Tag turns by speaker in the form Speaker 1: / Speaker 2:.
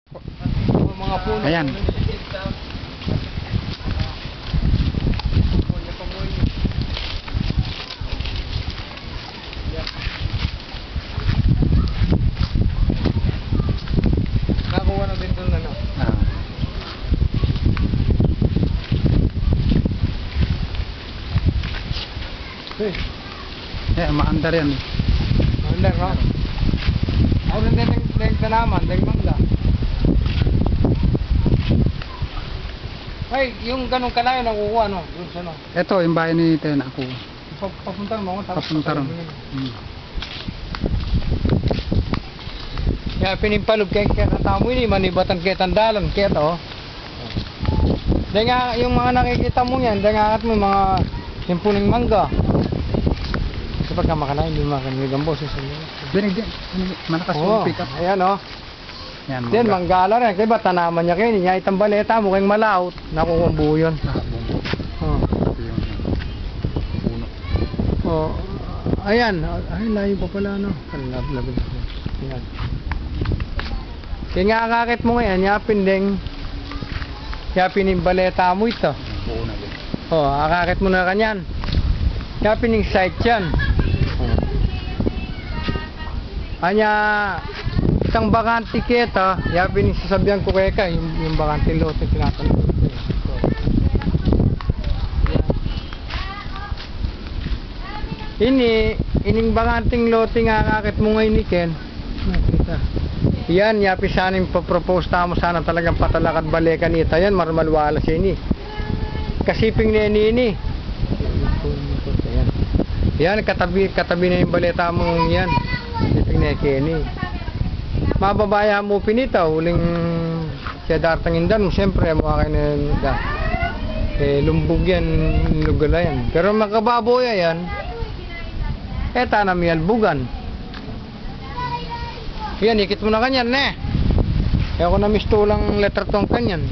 Speaker 1: Mga puno.
Speaker 2: Ayan.
Speaker 1: Nakuha na din doon ano.
Speaker 2: Ah. Maandar yan.
Speaker 1: Under, no? Ako rin din tanaman, din mangga. Ay, yung ganun kalayo nakukuha, no? Doon sa no.
Speaker 2: Ito, yung bahay ni Tena ako.
Speaker 1: Papunta mo,
Speaker 2: Papunta ron.
Speaker 1: Kaya pinimpalog kay tamo ini manibatan kay tandalan kaya to. Dahil nga yung mga nakikita mo yan, dahil nga at mo mga simpuling mangga. Kasi pagka makanain, hindi makanilig ang boses.
Speaker 2: Binigyan. Malakas
Speaker 1: Oo,
Speaker 2: yung pick up.
Speaker 1: ayan o.
Speaker 2: Yan,
Speaker 1: Then manggala rin, kaya ba tanaman niya kayo, niya itang baleta mo kayong malaot, nakukuha buo yun. Oh.
Speaker 2: Puno.
Speaker 1: Oh. Ayan, ay layo pa pala no. Labid. Ayan. Kaya nga kakit mo ngayon, yapin ding yapin yung baleta mo ito.
Speaker 2: Puno din.
Speaker 1: Oh, akakit mo na kanyan. Yapin yung site yan. Anya, isang bakante kita, yapin yung sasabihan ko kaya ka, yung bakante lote tinatanong ko. Ining bakanting lote nga kakit mo ngayon ni Ken. Nakita. Yan, yapi sana yung papropose tamo sana talagang patalakad balikan ita yan, marmalwala siya ini. Kasiping na ini. Yan, katabi na yung baleta mo yan. Kasiping na Kenny. Mababaya mo pinita, huling siya dartangindan mo, siyempre mukha kayo na lumbog yan, lugala yan. Pero makababoya yan, tanami albugan. Yan, ikit mo na kanyan, ne. Kaya ako na misto lang letter tong kanyan.